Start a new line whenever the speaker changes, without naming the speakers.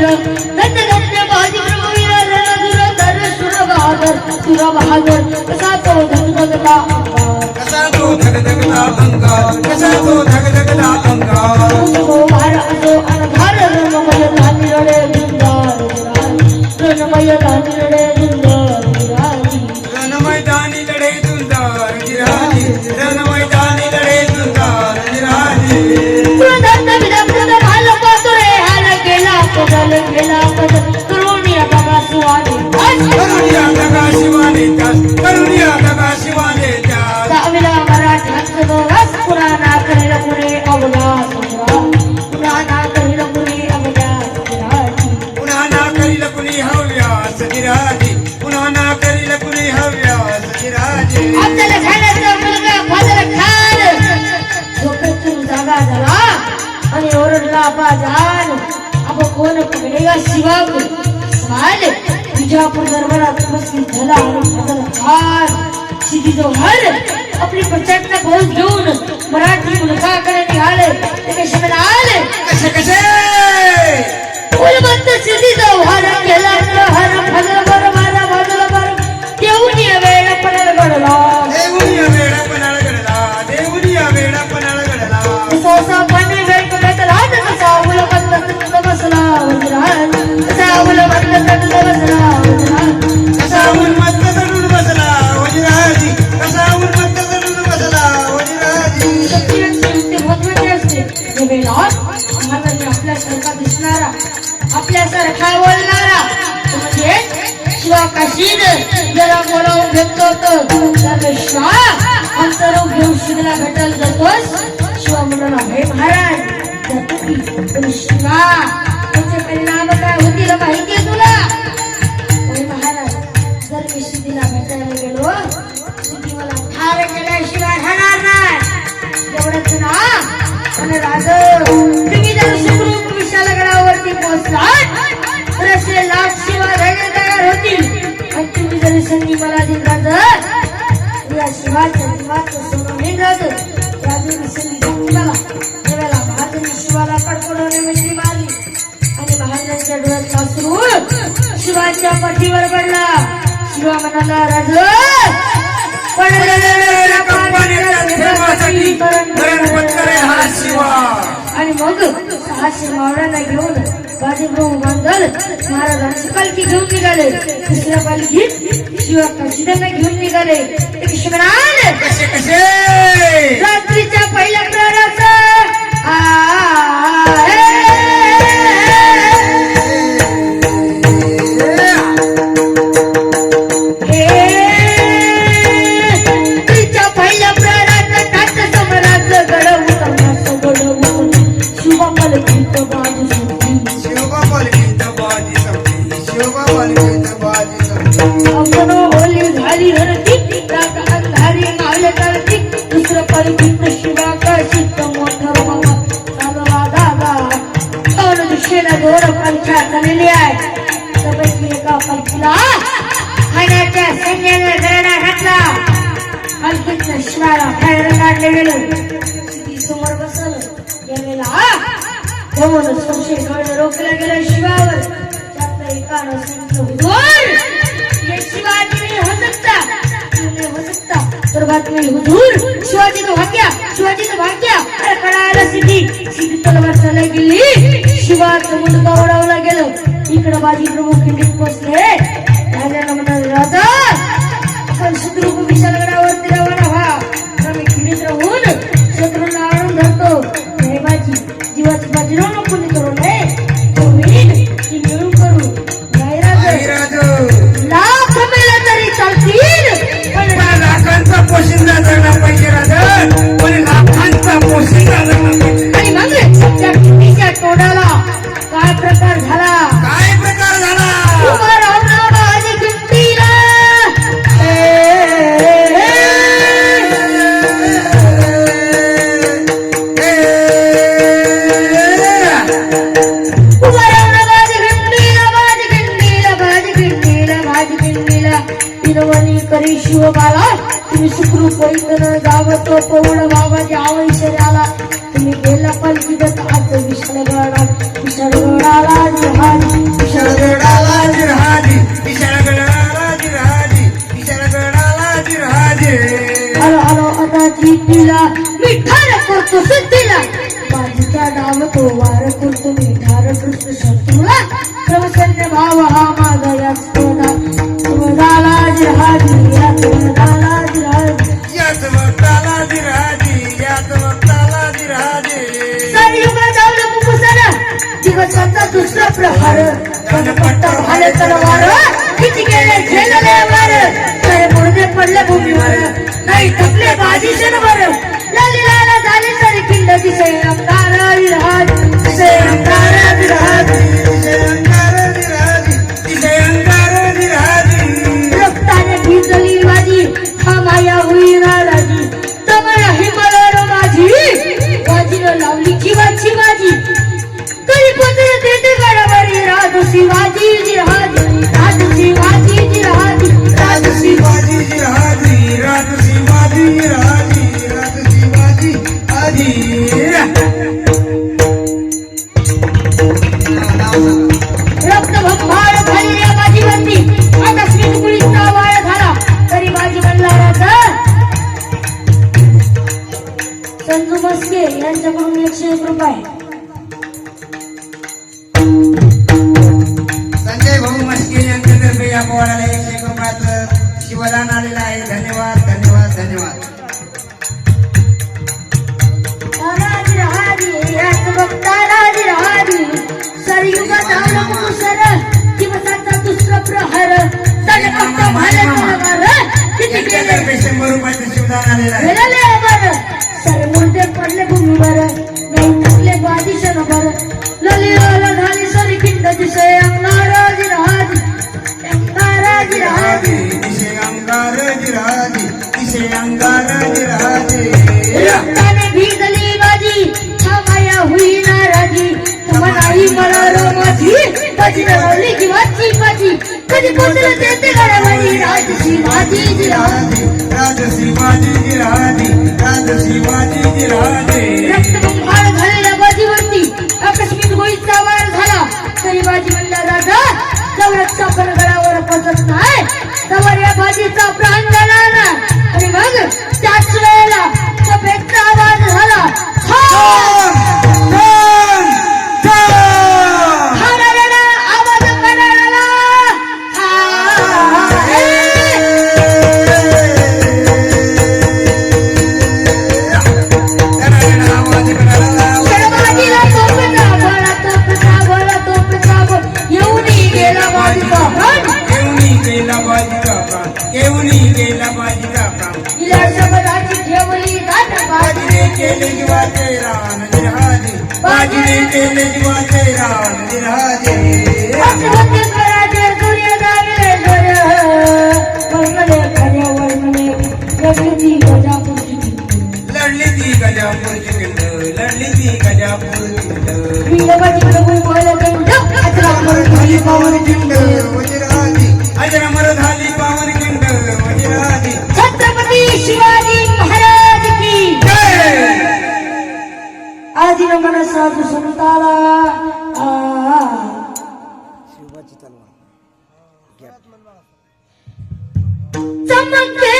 धन्य धन्य बाजी प्रभू विराजला दुरधर सुर बहादर कसा तो धगधगला अंगार
कसा तो धगधगला अंगार कसा तो धगधगला अंगार
उसको भार असो अनधार रणमय धानी रडे झुंजार रणमय धानी रडे झुंजार
रणमैदानी लढे झुंजार गिराजी रणमैदानी लढे झुंजार गिराजी
प्रदत्त विदग्ध भाल पातुरे हाल गेला पदल गेला पदल करुणिया बघा सुवाने
करुणिया दगा शिवाने त्यास करुणिया दगा शिवाने त्यास
साविला मराठी हक्क रस पुराणा करील पुणे अवघात पुराणा करील पुणे अवघात
पुन्हा ना करील कुणी हव्यास गिराजी पुन्हा ना करील कुणी हव्यास गिराजी
आपल्याला खाण्याचा मुलगा फादर खान झोपेतून जागा झाला आणि ओरडला बाजान अब कोण पकडेगा शिवा को सवाल विजापूर दरबारात उपस्थित झाला आणि फादर खान सिद्धी जोहर आपली प्रचंड फौज घेऊन मराठी मुलगाकडे निघाले ते कसे म्हणाले
कसे कसे
फुलबंद सिद्धी जोहर केला प्रहार फलवर मारा बाजूला मार देऊन वेळ पडल गडला
देऊनिया वेडा पणाळ घडला देऊनिया वेडा पणाळ घडला
सोसा पाणी वेळ भेटला तसा फुलबंद सिद्ध बसला वज्रान तसा फुलबंद सिद्ध बसला वज्रान
कसा उन्मत्त चढून बसला वजिराजी कसा उन्मत्त चढून बसला वजिराजी
सत्य महत्वाचे असते हे वेळात आम्हाला आपल्यासारखा दिसणारा आपल्यासारखा बोलणारा तो म्हणजे शिवा काशीद जरा बोलावून घेतलं होतं तर शिवा अंतराव घेऊन शिवला भेटायला जातोस शिवा म्हणाला हे महाराज जातो की पण शिवा त्याचे परिणाम काय होतील माहिती आहे तुला अरे महाराज जर मी सिद्धीला भेटायला गेलो सिद्धी मला ठार केल्याशिवाय राहणार नाही एवढंच ना आणि राज तुम्ही जर सुखरूप विशालगडावरती पोहोचलात तर असे लाख शिवा राहिले तयार होतील आणि तुम्ही जर संधी मला दिला तर या शिवाच्या जीवाचं सोनं होईल राज राजूने संधी दिली मला तेव्हा महाराजांनी शिवाला कडकडवण्यामध्ये मारली आणि महाराजांच्या डोळ्यात सासरू शिवाच्या पाठीवर पडला शिवा म्हणाला राज आणि मग 600 मावळ्यांना घेऊन बाजीप्रभू बांधल महाराजांची पालखी घेऊन निघाले दुसऱ्या पालखीत शिवा काशीदांना घेऊन निघाले
कसे कसे
रात्रीच्या पहिल्या प्रहरात झालेली आहे त्यापैकी एका पालखीला खाण्याच्या सैन्याने दरडा घातला पालखीतनं शिवाला बाहेर काढले गेले सिद्धी समोर बसलं यावेळेला दोन संशय डोळे रोखले गेले शिवावर त्यातलं एकानं सांगितलं हुजूर ये शिवाजी नहीं हो सकता तर बातमी हुजूर शिवाजी तो भाग गया अरे कळायला सिद्धी तलवार चालली गेली शिवाचं मुंडका उडवला गेलं इकडे बाजी प्रभू खिंडीत पोचले राजाला म्हणाले राजा आपण शत्रू विशालगडावरती रवाना व्हा आम्ही खिंडीत राहून शत्रूंना आणून धरतो हे बाजी जीवाची बाजी नको करू नये तुम्ही ती मिळून करू नाही राज लाख मेला तरी चालतील पण
लाखांचा पोशिंदा जगला पाहिजे राजा पण लाखांचा पोशिंदा जगला पाहिजे
आणि मग त्या खिंडीच्या तोंडाला काय प्रकार झाला
उभा राहून
बाजी खिंडीला करी शिवबाला तुम्ही सुखरूप होईतन जावं तो पवड बाबा जावं ईश्वराला तुम्ही गेला पालखी दत्त आज विशालगडाला तुला प्रसन्न भाव हा माझा याच तुझा तुझाला जिहाजी या तुझाला जिहाजी
याच भक्ताला जिराजी याच भक्ताला जिराजी
युगा जाऊन मुकुसर दिवसाचा दुसरा प्रहार कनपट्ट भाले तलवार किती गेले झेलले वार काय मुर्दे पडले भूमीवर नाही थकले बाजी क्षणभर लालीलाला झाले तरी खिंड दिसे अंगार विरहात दिसे अंगार विरहात
दिसे अंगार जिराजी दिसे अंगार जिराजी
रक्ताने भिजली माझी हा माया होईना राजी तमया हिमलर माझी बाजीनं लावली जीवाची माझी कधी पत्र देते गडावरी राज शिवाजी जिहाजी राज शिवाजी जिहाजी राज शिवाजी
शिवाजी जिराजी राज शिवाजी जिराजी राज शिवाजी आजी
रक्तभंभार झाली या माझी बंदी आकस्मिक गुळीचा वाळ झाला तरी माझी बंडलाराचा संजू मस्के यांच्याकडून 101 रुपये
संजय भाऊ मस्के यांच्यातर्फे या पोवाड्याला 101 रुपयाचं शिवदान आलेलं आहे. धन्यवाद धन्यवाद धन्यवाद.
राज राहाडी याच बघता राज राहाडी सरयुगा धावला मुसर दिवसाचा दुसरा प्रहर तडकता भाले तलवार किती गेले
यांच्यातर्फे 100 रुपयाचं शिवदान आलेलं आहे.
गेलेले बर सर मुंडे पडले भूमीवर नाही थकले बाजी क्षणभर ललिलाला झाली सरी खिंड दिसे अंगाराजी राहाजी अंगाराजी राहाजी
दिसे अंगार जिराजी दिसे अंगार जिराजी
रक्ताने भिजली बाजी हा माया होईना राजी तुम्हालाही मला रो माझी बाजी रवली जीवाची बाजी कधी पोचले देते गडावरी राज शिवाजी जिहाजी
राज शिवाजी जिराजी राज शिवाजी जिराजी
रक्तबंबाळ झालेल्या बाजीवरती आकस्मिक गोळीचा वार झाला तरी बाजी म्हणला राजा जवळचा पण गडावर पचत नाही तवर या बाजीचा प्राण गेला ना आणि मग त्याच वेळेला सफेदचा आवाज झाला आवाज कडाला बाजीला तोपचा बळ येऊन गेला बाजीचा प्राण
केवणी गेला बाजीचा प्राण
तिला शब्दाची ठेवली गाठ
बाजीने केले जीवाचे रान जिराजी बाजीने केले जीवाचे रान जिराजी
कराचे सूर्य जागे वर्णले खऱ्या वर्णले लढली गजापूरची
लढली ती गजापूरची पिंड लढली ती गजापूरची पिंड
वीरबाजी प्रभू बोल कंठ अजरामर झाली पावन
किंड वजिराजी अजरामर झाली पावन किंड वजिराजी
छत्रपती शिवाजी महाराज की
जय
आदिन मन साधू संताला चमकते